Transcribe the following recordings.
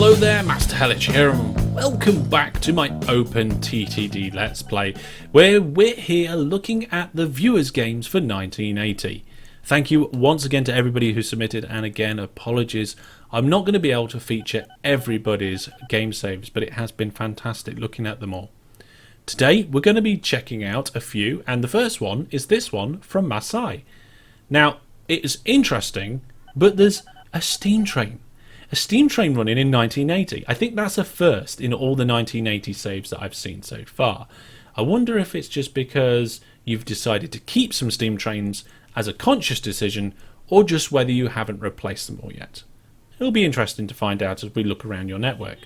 Hello there, Master Hellich here, and welcome back to my OpenTTD Let's Play, where we're here looking at the viewers' games for 1980. Thank you once again to everybody who submitted, and again, apologies. I'm not going to be able to feature everybody's game saves, but it has been fantastic looking at them all. Today, we're going to be checking out a few, and the first one is this one from Masai. Now, it is interesting, but there's a steam train. A steam train running in 1980. I think that's a first in all the 1980 saves that I've seen so far. I wonder if it's just because you've decided to keep some steam trains as a conscious decision, or just whether you haven't replaced them all yet. It'll be interesting to find out as we look around your network.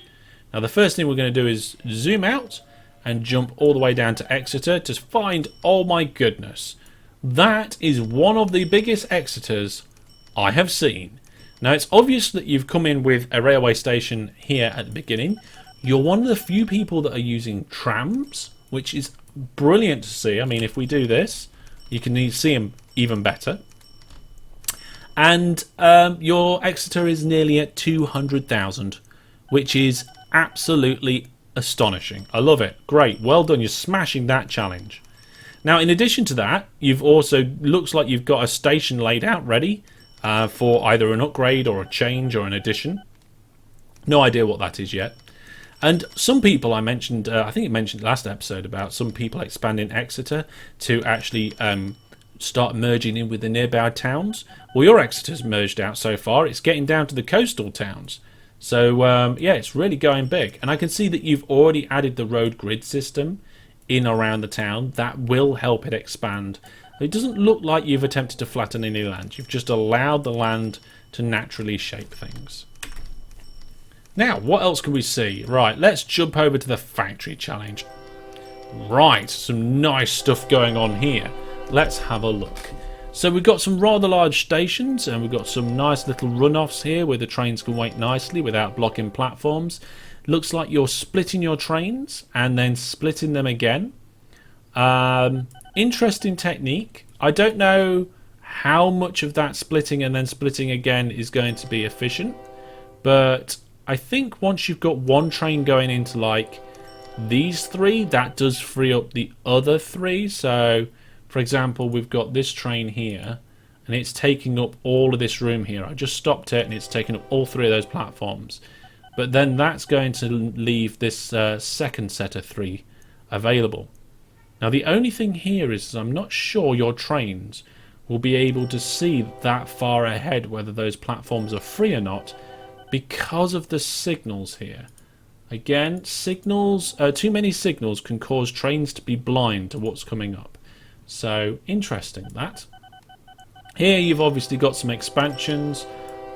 Now the first thing we're going to do is zoom out and jump all the way down to Exeter to find, oh my goodness, that is one of the biggest Exeters I have seen. Now it's obvious that you've come in with a railway station here at the beginning. You're one of the few people that are using trams, which is brilliant to see. I mean, if we do this, you can see them even better. And your Exeter is nearly at 200,000, which is absolutely astonishing. I love it. Great. Well done. You're smashing that challenge. Now, in addition to that, you've also, looks like you've got a station laid out ready for either an upgrade or a change or an addition. No idea what that is yet. And some people I mentioned, I think it mentioned last episode about some people expanding Exeter to actually start merging in with the nearby towns. Well, your Exeter's merged out so far. It's getting down to the coastal towns. So, yeah, it's really going big. And I can see that you've already added the road grid system in around the town. That will help it expand. It doesn't look like you've attempted to flatten any land. You've just allowed the land to naturally shape things. Now, what else can we see? Right, let's jump over to the factory challenge. Right, some nice stuff going on here. Let's have a look. So we've got some rather large stations, and we've got some nice little runoffs here where the trains can wait nicely without blocking platforms. Looks like you're splitting your trains and then splitting them again. Interesting technique. I don't know how much of that splitting and then splitting again is going to be efficient, but I think once you've got one train going into like these three, that does free up the other three. So for example, we've got this train here and it's taking up all of this room here. I just stopped it and it's taking up all three of those platforms, but then that's going to leave this second set of three available. Now the only thing here is I'm not sure your trains will be able to see that far ahead whether those platforms are free or not because of the signals here. Again, signals, too many signals can cause trains to be blind to what's coming up. So interesting that. Here you've obviously got some expansions,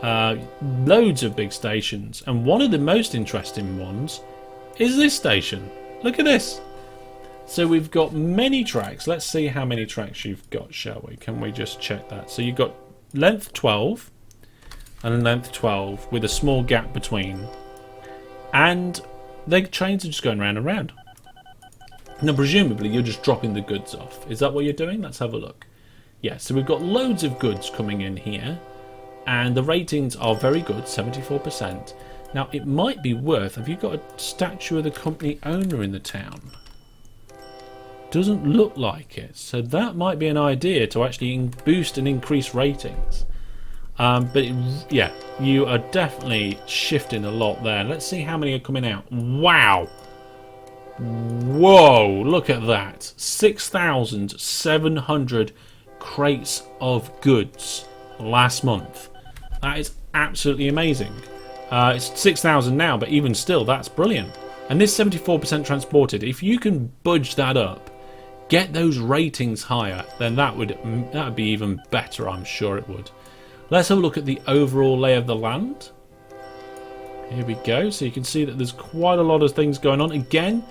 loads of big stations, and one of the most interesting ones is this station. Look at this. So we've got many tracks. Let's see how many tracks you've got, shall we? Can we just check that? So you've got length 12 and length 12 with a small gap between. And the trains are just going round and round. Now, presumably, you're just dropping the goods off. Is that what you're doing? Let's have a look. Yeah, so we've got loads of goods coming in here. And the ratings are very good, 74%. Now, it might be worth... Have you got a statue of the company owner in the town? Doesn't look like it, so that might be an idea to actually boost and increase ratings. Yeah, you are definitely shifting a lot there. Let's see how many are coming out. Wow! Whoa! Look at that! 6,700 crates of goods last month. That is absolutely amazing. It's 6,000 now, but even still, that's brilliant. And this 74% transported. If you can budge that up, get those ratings higher, then that would be even better. I'm sure it would. Let's have a look at the overall lay of the land. Here we go. So you can see that there's quite a lot of things going on. Again,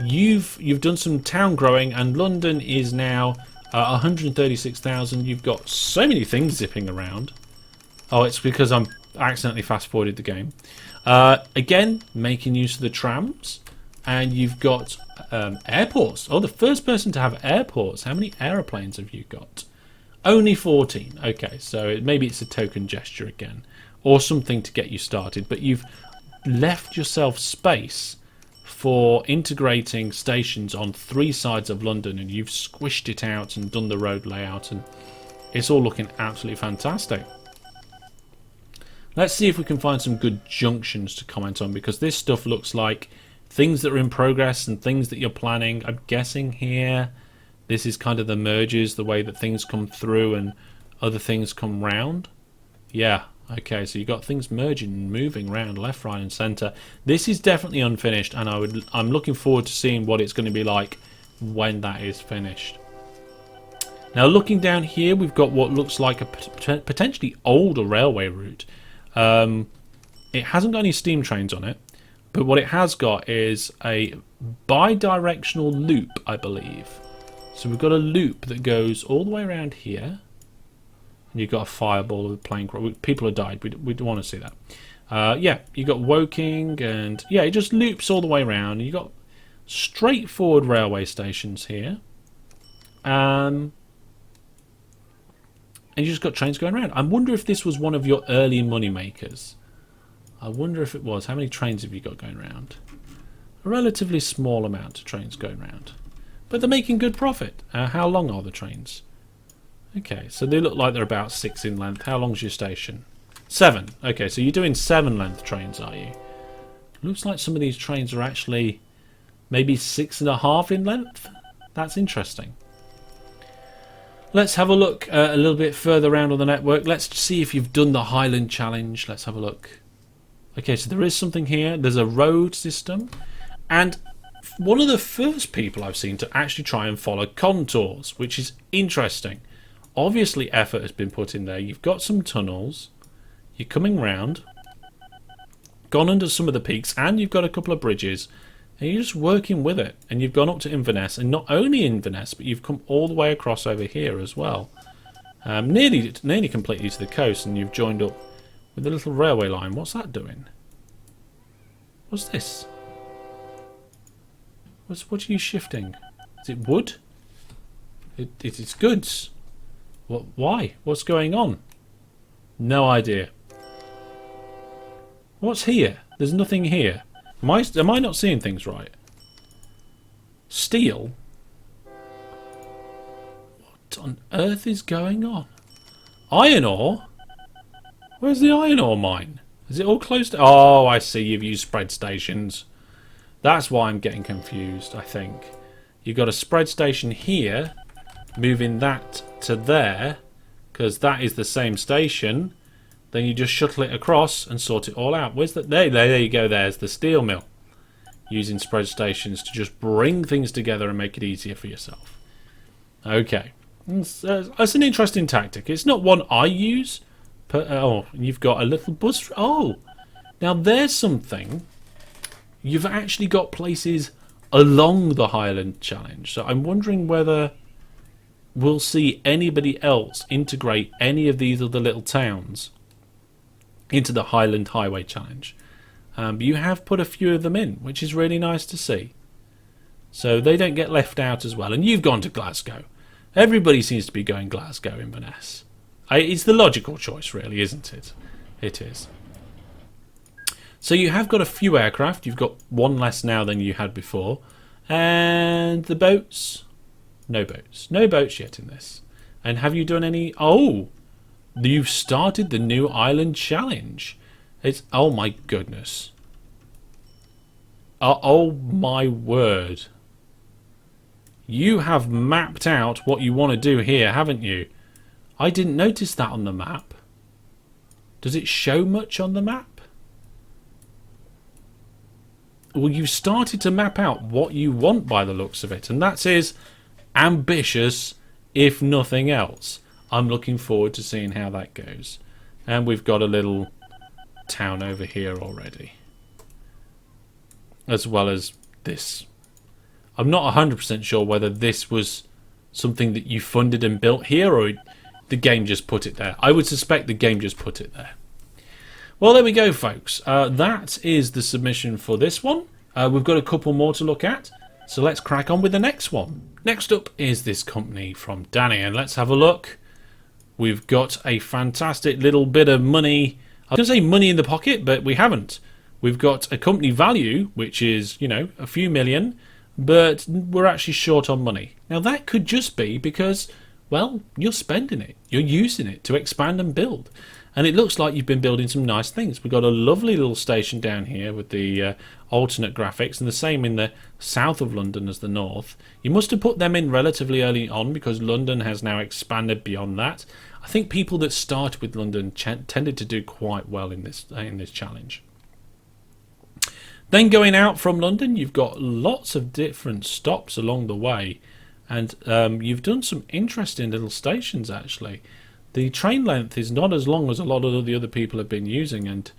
you've done some town growing, and London is now 136,000. You've got so many things zipping around. Oh, it's because I'm accidentally fast forwarded the game. Again, making use of the trams. And you've got airports. Oh, the first person to have airports. How many aeroplanes have you got? Only 14. Okay, so maybe it's a token gesture again. Or something to get you started. But you've left yourself space for integrating stations on 3 sides of London, and you've squished it out and done the road layout, and it's all looking absolutely fantastic. Let's see if we can find some good junctions to comment on, because this stuff looks like things that are in progress and things that you're planning. I'm guessing here this is kind of the merges, the way that things come through and other things come round. Yeah, okay, so you've got things merging and moving around left, right and centre. This is definitely unfinished, and I'm looking forward to seeing what it's going to be like when that is finished. Now looking down here, we've got what looks like a potentially older railway route. It hasn't got any steam trains on it, but what it has got is a bi-directional loop, I believe. So we've got a loop that goes all the way around here. And you've got a fireball with a plane crash. People have died. We don't want to see that. Yeah, you've got Woking, and yeah, it just loops all the way around. You've got straightforward railway stations here. And you just got trains going around. I wonder if this was one of your early money makers. I wonder if it was. How many trains have you got going around? A relatively small amount of trains going around. But they're making good profit. How long are the trains? Okay, so they look like they're about 6 in length. How long's your station? 7. Okay, so you're doing 7 length trains, are you? Looks like some of these trains are actually maybe 6.5 in length. That's interesting. Let's have a look a little bit further around on the network. Let's see if you've done the Highland Challenge. Let's have a look. Okay, so there is something here. There's a road system. And one of the first people I've seen to actually try and follow contours, which is interesting. Obviously effort has been put in there. You've got some tunnels. You're coming round. Gone under some of the peaks. And you've got a couple of bridges. And you're just working with it. And you've gone up to Inverness. And not only Inverness, but you've come all the way across over here as well. Nearly completely to the coast. And you've joined up with a little railway line. What's that doing? What's this? What are you shifting? Is it wood? It is goods. What? Why? What's going on? No idea. What's here? There's nothing here. Am I not seeing things right? Steel? What on earth is going on? Iron ore? Where's the iron ore mine? Is it all closed? Oh, I see. You've used spread stations. That's why I'm getting confused, I think. You've got a spread station here, moving that to there, because that is the same station. Then you just shuttle it across and sort it all out. Where's that? There you go. There's the steel mill. Using spread stations to just bring things together and make it easier for yourself. Okay. That's an interesting tactic. It's not one I use. Oh, you've got a little bus. Oh, now there's something. You've actually got places along the Highland Challenge. So I'm wondering whether we'll see anybody else integrate any of these other little towns into the Highland Highway Challenge. But you have put a few of them in, which is really nice to see. So they don't get left out as well. And you've gone to Glasgow. Everybody seems to be going Glasgow, Inverness. It's the logical choice, really, isn't it? It is. So you have got a few aircraft. You've got one less now than you had before. And the boats? No boats. No boats yet in this. And have you done any... Oh! You've started the new Island Challenge. It's... Oh my goodness. Oh my word. You have mapped out what you want to do here, haven't you? I didn't notice that on the map. Does it show much on the map? Well, you've started to map out what you want by the looks of it, and that is ambitious, if nothing else. I'm looking forward to seeing how that goes. And we've got a little town over here already, as well as this. I'm not 100% sure whether this was something that you funded and built here, or the game just put it there. I would suspect the game just put it there. Well, there we go, folks. That is the submission for this one. We've got a couple more to look at, so let's crack on with the next one. Next up is this company from Danny, and let's have a look. We've got a fantastic little bit of money. I was going to say money in the pocket, but we haven't. We've got a company value, which is, you know, a few million, but we're actually short on money. Now that could just be because, well, you're spending it. You're using it to expand and build. And it looks like you've been building some nice things. We've got a lovely little station down here with the alternate graphics, and the same in the south of London as the north. You must have put them in relatively early on because London has now expanded beyond that. I think people that started with London tended to do quite well in this challenge. Then going out from London, you've got lots of different stops along the way, and you've done some interesting little stations actually. The train length is not as long as a lot of the other people have been using, and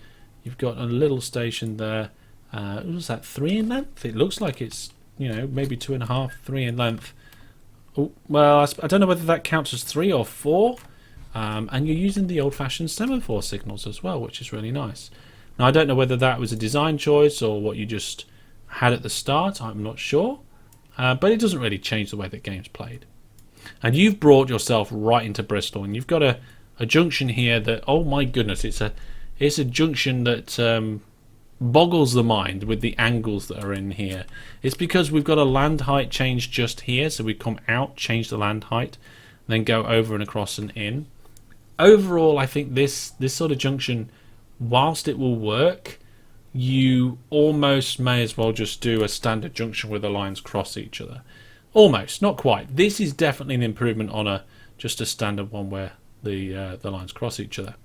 you've got a little station there. What was that, 3 in length? It looks like it's, you know, maybe 2.5, 3 in length. Oh, well, I don't know whether that counts as 3 or 4. And you're using the old-fashioned semaphore signals as well, which is really nice. Now, I don't know whether that was a design choice or what you just had at the start. I'm not sure. But it doesn't really change the way that game's played. And you've brought yourself right into Bristol, and you've got a junction here that, oh my goodness, it's a junction that boggles the mind with the angles that are in here. It's because we've got a land height change just here, so we come out, change the land height, and then go over and across and in. Overall, I think this sort of junction, whilst it will work, you almost may as well just do a standard junction where the lines cross each other. Almost, not quite. This is definitely an improvement on just a standard one where the lines cross each other.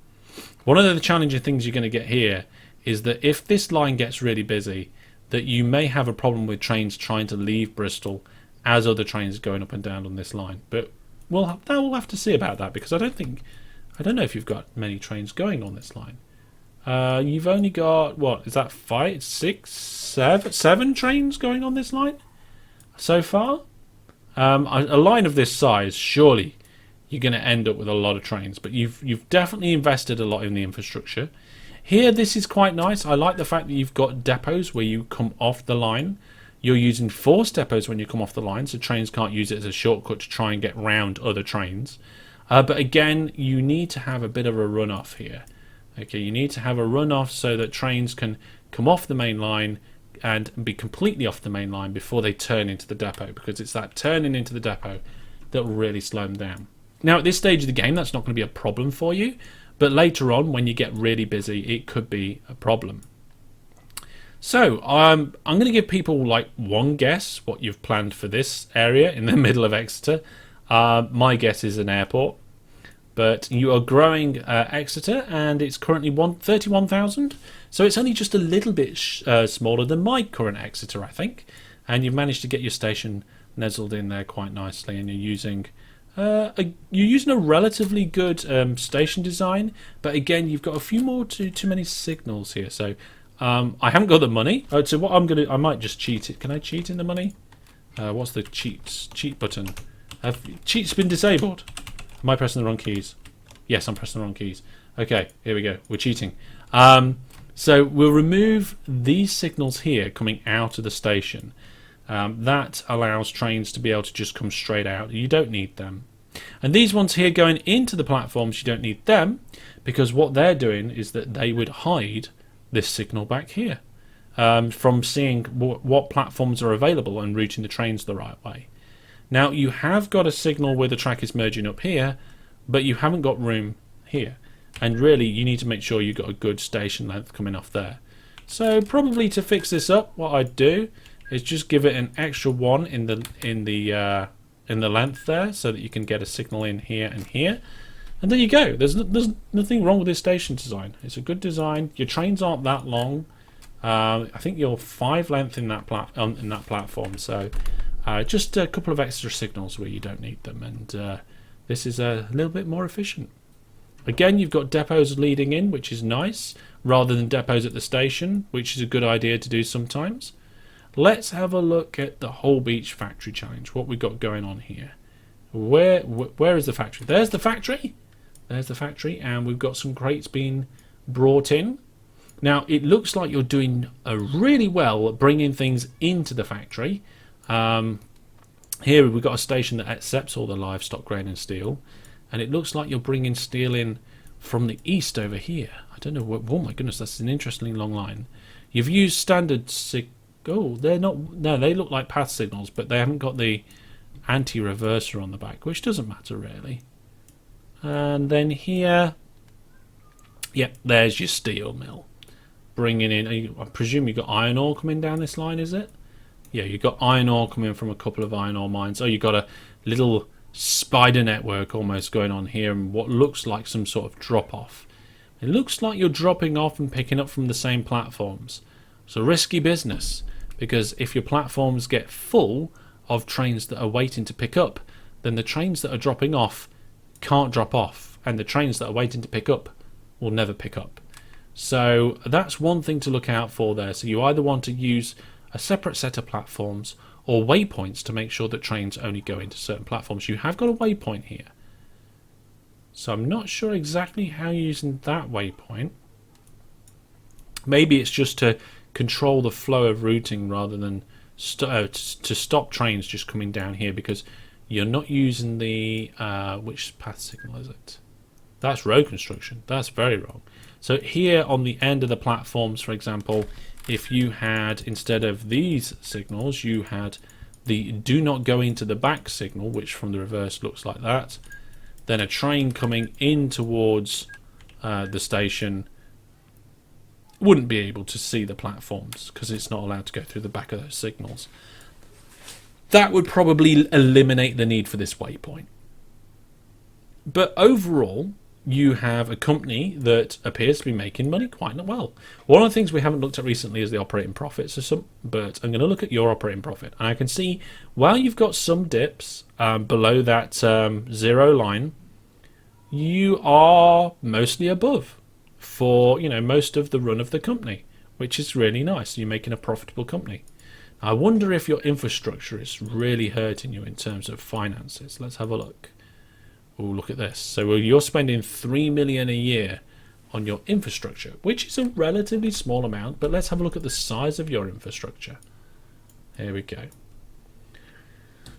One of the challenging things you're going to get here is that if this line gets really busy, that you may have a problem with trains trying to leave Bristol as other trains are going up and down on this line. But we'll have to see about that, because I don't know if you've got many trains going on this line. You've only got, what is that, 5, 6, 7 trains going on this line so far? A line of this size, surely you're going to end up with a lot of trains, but you've definitely invested a lot in the infrastructure. Here, this is quite nice. I like the fact that you've got depots where you come off the line. You're using forced depots when you come off the line, so trains can't use it as a shortcut to try and get round other trains. But again, you need to have a bit of a runoff here. Okay, you need to have a runoff so that trains can come off the main line and be completely off the main line before they turn into the depot, because it's that turning into the depot that will really slow them down. Now, at this stage of the game, that's not going to be a problem for you, but later on, when you get really busy, it could be a problem. So, I'm going to give people like one guess what you've planned for this area in the middle of Exeter. My guess is an airport. But you are growing Exeter, and it's currently 31,000. So it's only just a little bit smaller than my current Exeter, I think. And you've managed to get your station nestled in there quite nicely, and you're using a relatively good station design. But again, you've got a few more too many signals here. So I haven't got the money. So what I might just cheat it. Can I cheat in the money? What's the cheat button? Have cheats been disabled? Am I pressing the wrong keys? Yes, I'm pressing the wrong keys. Okay, here we go. We're cheating. So we'll remove these signals here coming out of the station. That allows trains to be able to just come straight out. You don't need them. And these ones here going into the platforms, you don't need them, because what they're doing is that they would hide this signal back here from seeing what platforms are available and routing the trains the right way. Now, you have got a signal where the track is merging up here, but you haven't got room here. And really, you need to make sure you've got a good station length coming off there. So probably to fix this up, what I'd do is just give it an extra 1 in the length there, so that you can get a signal in here and here. And there you go. There's nothing wrong with this station design. It's a good design. Your trains aren't that long. I think you're 5 length in that platform. So. Just a couple of extra signals where you don't need them, and this is a little bit more efficient. Again, you've got depots leading in, which is nice, rather than depots at the station, which is a good idea to do sometimes. Let's have a look at the Whole Beach Factory Challenge, what we've got going on here. Where is the factory? There's the factory. There's the factory, and we've got some crates being brought in. Now, it looks like you're doing really well at bringing things into the factory. Here we've got a station that accepts all the livestock, grain and steel, and it looks like you're bringing steel in from the east over here. I don't know what, oh my goodness, that's an interestingly long line. You've used standard oh, they're not. No, they look like path signals, but they haven't got the anti-reverser on the back, which doesn't matter really. And then here, yep, there's your steel mill. Bringing in, I presume you've got iron ore coming down this line, is it? Yeah, you've got iron ore coming from a couple of iron ore mines. Oh, you've got a little spider network almost going on here, and what looks like some sort of drop-off. It looks like you're dropping off and picking up from the same platforms. It's a risky business, because if your platforms get full of trains that are waiting to pick up, then the trains that are dropping off can't drop off, and the trains that are waiting to pick up will never pick up. So that's one thing to look out for there. So you either want to use a separate set of platforms or waypoints to make sure that trains only go into certain platforms. You have got a waypoint here, so I'm not sure exactly how you're using that waypoint. Maybe it's just to control the flow of routing rather than to stop trains just coming down here, because you're not using the which path signal is it? That's road construction. That's very wrong. So here on the end of the platforms, for example, if you had, instead of these signals, you had the do not go into the back signal, which from the reverse looks like that, then a train coming in towards the station wouldn't be able to see the platforms because it's not allowed to go through the back of those signals. That would probably eliminate the need for this waypoint. But overall, you have a company that appears to be making money quite well. One of the things we haven't looked at recently is the operating profit. But I'm going to look at your operating profit, and I can see while you've got some dips below that zero line, you are mostly above for most of the run of the company, which is really nice. You're making a profitable company. I wonder if your infrastructure is really hurting you in terms of finances. Let's have a look. Oh, look at this. So you're spending $3 million a year on your infrastructure, which is a relatively small amount, but let's have a look at the size of your infrastructure. Here we go.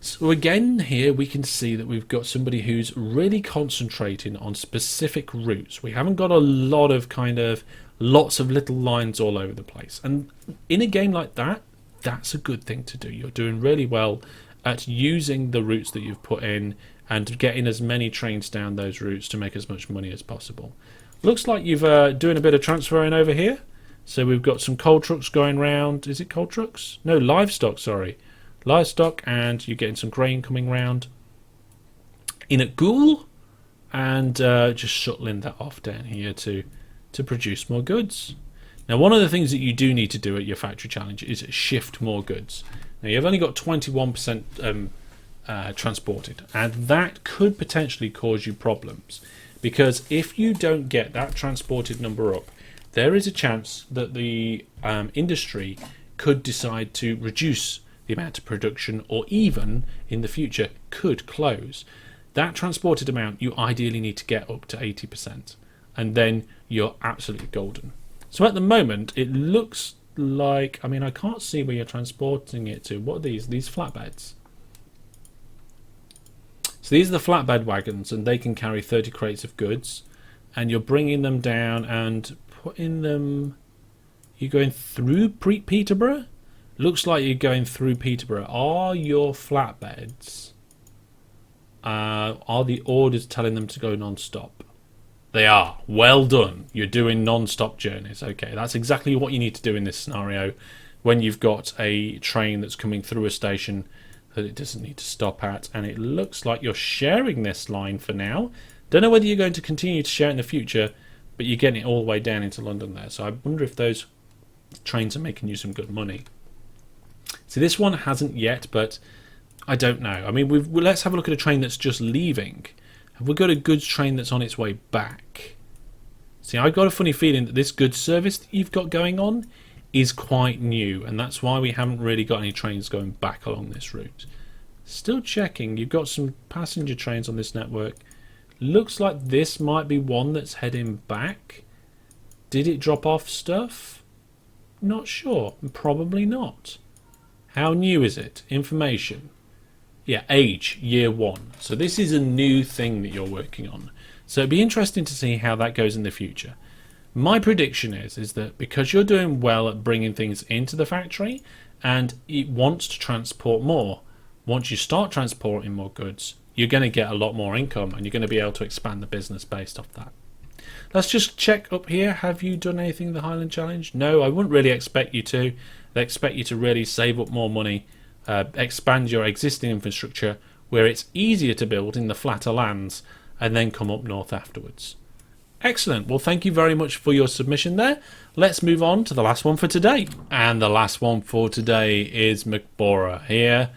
So again, here we can see that we've got somebody who's really concentrating on specific routes. We haven't got a lot of lots of little lines all over the place. And in a game like that, that's a good thing to do. You're doing really well at using the routes that you've put in and getting as many trains down those routes to make as much money as possible. Looks like you've doing a bit of transferring over here. So we've got some coal trucks going round. Is it coal trucks? No, livestock, sorry. Livestock, and you're getting some grain coming round in at Ghoul, and just shuttling that off down here to produce more goods. Now, one of the things that you do need to do at your factory challenge is shift more goods. Now, you've only got 21% transported, and that could potentially cause you problems, because if you don't get that transported number up, there is a chance that the industry could decide to reduce the amount of production, or even in the future could close. That transported amount you ideally need to get up to 80%, and then you're absolutely golden. So at the moment it looks like, I can't see where you're transporting it to. What are these flatbeds? So these are the flatbed wagons, and they can carry 30 crates of goods, and you're bringing them down and putting them, you're going through Peterborough? Looks like you're going through Peterborough. Are your flatbeds, are the orders telling them to go non-stop? They are. Well done. You're doing non-stop journeys. Okay, that's exactly what you need to do in this scenario when you've got a train that's coming through a station that it doesn't need to stop at. And it looks like you're sharing this line for now. Don't know whether you're going to continue to share in the future, but you're getting it all the way down into London there. So I wonder if those trains are making you some good money. So this one hasn't yet, but I don't know. Let's have a look at a train that's just leaving. Have we got a goods train that's on its way back? See, I've got a funny feeling that this goods service that you've got going on is quite new, and that's why we haven't really got any trains going back along this route. Still checking. You've got some passenger trains on this network. Looks like this might be one that's heading back. Did it drop off stuff? Not sure. Probably not. How new is it? Information. Yeah, age, year 1. So this is a new thing that you're working on. So it'd be interesting to see how that goes in the future. My prediction is that because you're doing well at bringing things into the factory and it wants to transport more, once you start transporting more goods, you're going to get a lot more income and you're going to be able to expand the business based off that. Let's just check up here. Have you done anything in the Highland Challenge? No, I wouldn't really expect you to. They expect you to really save up more money, expand your existing infrastructure where it's easier to build in the flatter lands, and then come up north afterwards. Excellent. Well, thank you very much for your submission there. Let's move on to the last one for today. And the last one for today is McBora. Here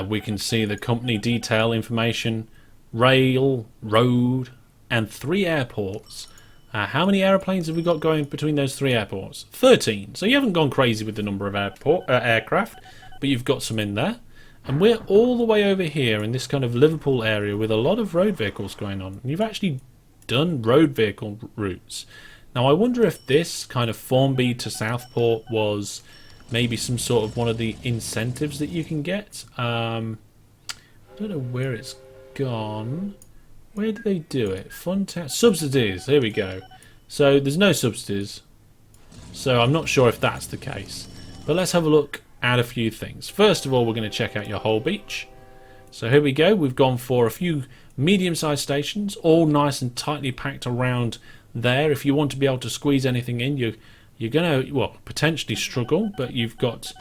we can see the company detail information, rail, road, and 3 airports. How many airplanes have we got going between those 3 airports? 13. So you haven't gone crazy with the number of aircraft, but you've got some in there. And we're all the way over here in this kind of Liverpool area with a lot of road vehicles going on. And you've actually done road vehicle routes. Now I wonder if this kind of Formby to Southport was maybe some sort of one of the incentives that you can get. I don't know where it's gone. Where do they do it? Fun tax subsidies. Here we go. So there's no subsidies. So I'm not sure if that's the case. But let's have a look at a few things. First of all, we're going to check out your whole beach. So here we go. We've gone for a few medium-sized stations, all nice and tightly packed around there. If you want to be able to squeeze anything in, you're going to, well, potentially struggle, but you've got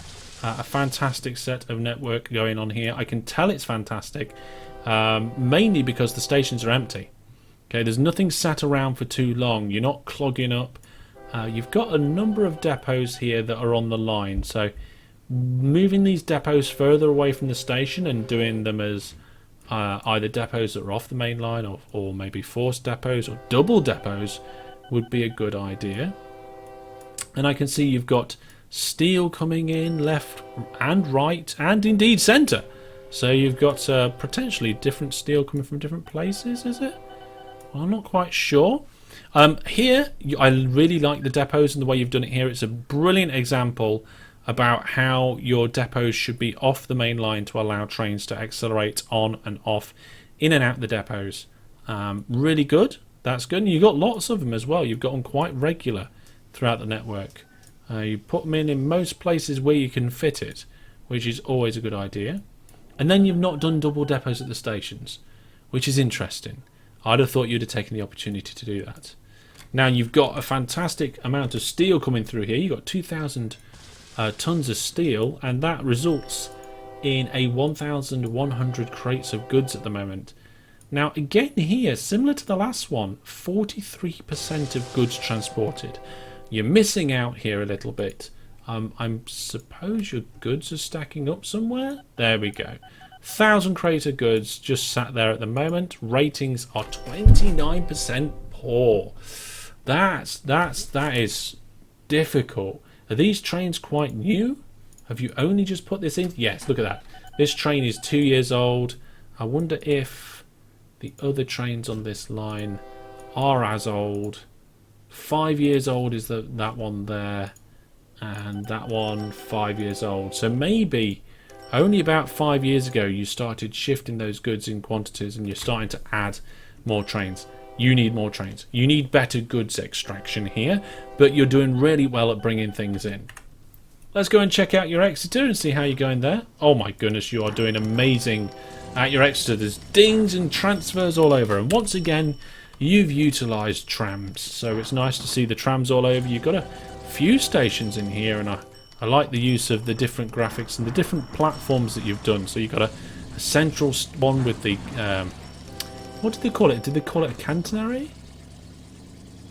a fantastic set of network going on here. I can tell it's fantastic, mainly because the stations are empty. Okay, there's nothing sat around for too long. You're not clogging up. You've got a number of depots here that are on the line, so moving these depots further away from the station and doing them as either depots that are off the main line or maybe forced depots or double depots would be a good idea. And I can see you've got steel coming in left and right and indeed centre. So you've got potentially different steel coming from different places, is it? Well, I'm not quite sure. Here, I really like the depots and the way you've done it here. It's a brilliant example about how your depots should be off the main line to allow trains to accelerate on and off, in and out the depots. Really good. That's good. And you've got lots of them as well. You've got them quite regular throughout the network. You put them in most places where you can fit it, which is always a good idea. And then you've not done double depots at the stations, which is interesting. I'd have thought you'd have taken the opportunity to do that. Now you've got a fantastic amount of steel coming through here. You've got 2,000 tons of steel, and that results in a 1,100 crates of goods at the moment. Now again here, similar to the last one, 43% of goods transported. You're missing out here a little bit. I suppose your goods are stacking up somewhere. There we go. 1,000 crates of goods just sat there at the moment. Ratings are 29% poor. That is difficult. Are these trains quite new? Have you only just put this in? Yes, look at that. This train is 2 years old. I wonder if the other trains on this line are as old. 5 years old is that one there, and that one 5 years old. So maybe only about 5 years ago you started shifting those goods in quantities and you're starting to add more trains. You need more trains. You need better goods extraction here, but you're doing really well at bringing things in. Let's go and check out your Exeter and see how you're going there. Oh my goodness, you are doing amazing at your Exeter. There's dings and transfers all over, and once again you've utilised trams, so it's nice to see the trams all over. You've got a few stations in here, and I like the use of the different graphics and the different platforms that you've done. So you've got a central one with the what did they call it? Did they call it a catenary?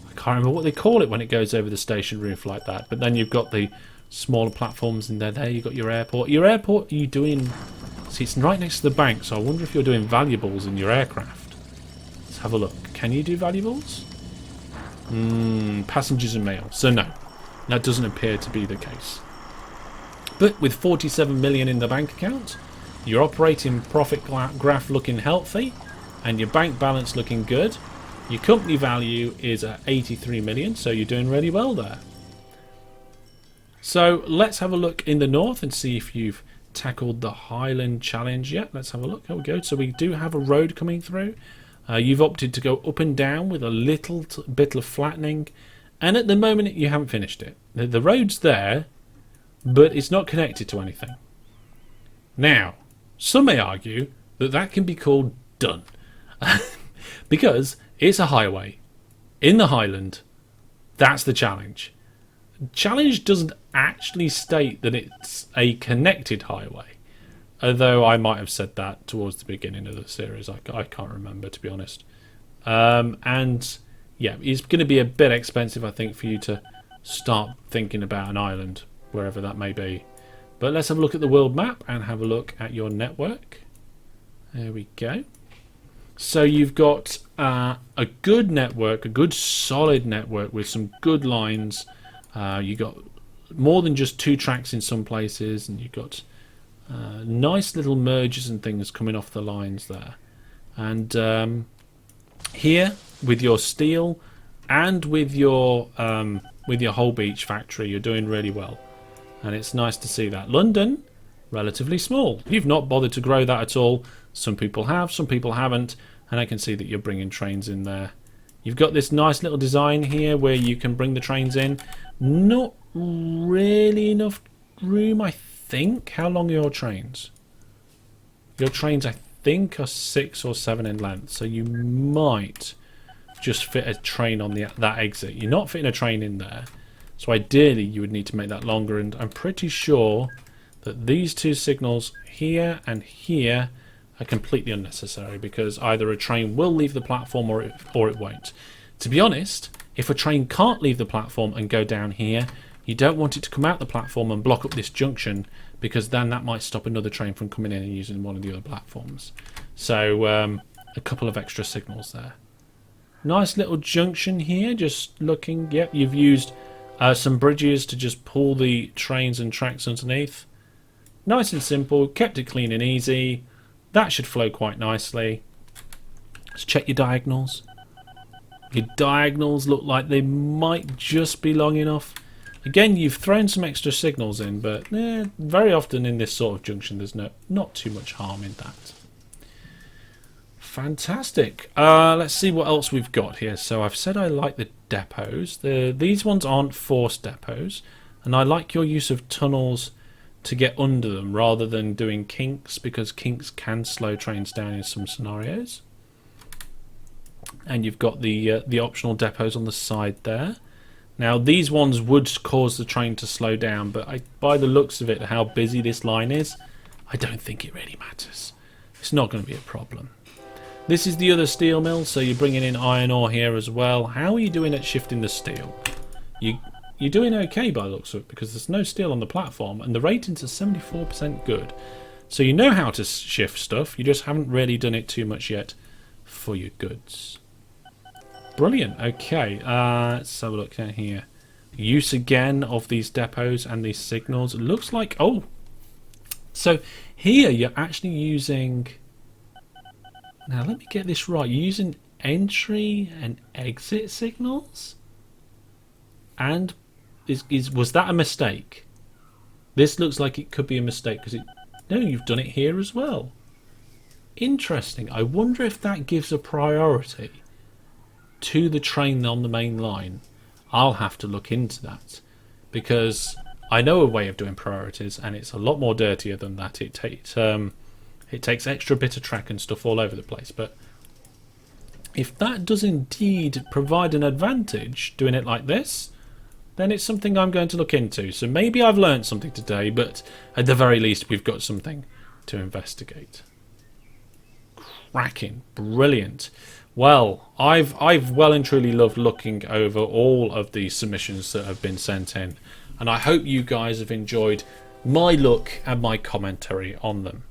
I can't remember what they call it when it goes over the station roof like that. But then you've got the smaller platforms in there. There you've got your airport. Your airport, are you doing... See, it's right next to the bank, so I wonder if you're doing valuables in your aircraft. Let's have a look. Can you do valuables? Passengers and mail. So no, that doesn't appear to be the case. But with 47 million in the bank account, your operating profit graph looking healthy, and your bank balance looking good. Your company value is at 83 million, so you're doing really well there. So let's have a look in the north and see if you've tackled the Highland Challenge yet. Let's have a look. There we go. So we do have a road coming through. You've opted to go up and down with a little bit of flattening, And at the moment, you haven't finished it. The road's there, but it's not connected to anything. Now, some may argue that that can be called done. Because it's a highway in the Highland. That's the challenge. Challenge doesn't actually state that it's a connected highway, although I might have said that towards the beginning of the series. I can't remember, to be honest. And yeah, it's going to be a bit expensive, I think, for you to start thinking about an island, wherever that may be. But let's have a look at the world map and have a look at your network. There we go. So you've got a good network, a good solid network with some good lines. You got more than just 2 tracks in some places, and you've got nice little mergers and things coming off the lines there. And here with your steel and with your whole beach factory, you're doing really well, and it's nice to see that. London, relatively small. You've not bothered to grow that at all. Some people have, some people haven't, and I can see that you're bringing trains in there. You've got this nice little design here where you can bring the trains in. Not really enough room, I think. How long are your trains? Your trains, I think, are 6 or 7 in length, so you might just fit a train on that exit. You're not fitting a train in there, so ideally you would need to make that longer, and I'm pretty sure that these 2 signals here and here are completely unnecessary, because either a train will leave the platform or it won't. To be honest, if a train can't leave the platform and go down here, you don't want it to come out the platform and block up this junction, because then that might stop another train from coming in and using one of the other platforms. So a couple of extra signals there. Nice little junction here, just looking. Yep, you've used some bridges to just pull the trains and tracks underneath. Nice and simple, kept it clean and easy. That should flow quite nicely. Let's check your diagonals. Your diagonals look like they might just be long enough. Again, you've thrown some extra signals in, but very often in this sort of junction there's not too much harm in that. Fantastic. Let's see what else we've got here. So I've said I like the depots. These ones aren't forced depots, and I like your use of tunnels to get under them rather than doing kinks, because kinks can slow trains down in some scenarios. And you've got the optional depots on the side there. Now these ones would cause the train to slow down, but by the looks of it, how busy this line is, I don't think it really matters. It's not going to be a problem. This is the other steel mill, so you're bringing in iron ore here as well. How are you doing at shifting the steel? You're doing okay by the looks of it, because there's no steel on the platform and the ratings are 74% good. So you know how to shift stuff, you just haven't really done it too much yet for your goods. Brilliant. Okay, let's have a look down here. Use again of these depots and these signals. It looks like, oh, so here you're actually using, now let me get this right, you're using entry and exit signals? And was that a mistake? This looks like it could be a mistake, because no, you've done it here as well. Interesting. I wonder if that gives a priority to the train on the main line. I'll have to look into that, because I know a way of doing priorities, and it's a lot more dirtier than that. It takes extra bit of track and stuff all over the place. But if that does indeed provide an advantage doing it like this, then it's something I'm going to look into. So maybe I've learned something today, but at the very least we've got something to investigate. Cracking. Brilliant. Well, I've well and truly loved looking over all of the submissions that have been sent in, and I hope you guys have enjoyed my look and my commentary on them.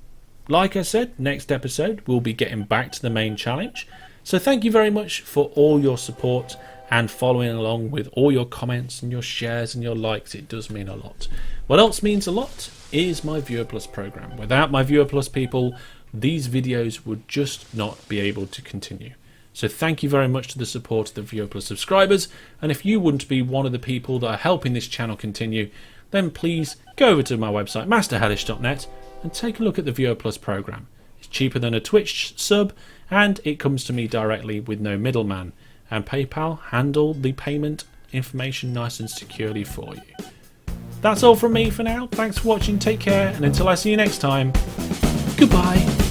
Like I said, next episode we'll be getting back to the main challenge. So thank you very much for all your support and following along with all your comments and your shares and your likes. It does mean a lot. What else means a lot is my Viewer Plus program. Without my Viewer Plus people, these videos would just not be able to continue. So thank you very much to the support of the Viewer Plus subscribers, and if you wouldn't be one of the people that are helping this channel continue, then please go over to my website masterhellish.net and take a look at the Viewer Plus program. It's cheaper than a Twitch sub, and it comes to me directly with no middleman, and PayPal handle the payment information nice and securely for you. That's all from me for now. Thanks for watching, take care, and until I see you next time, goodbye.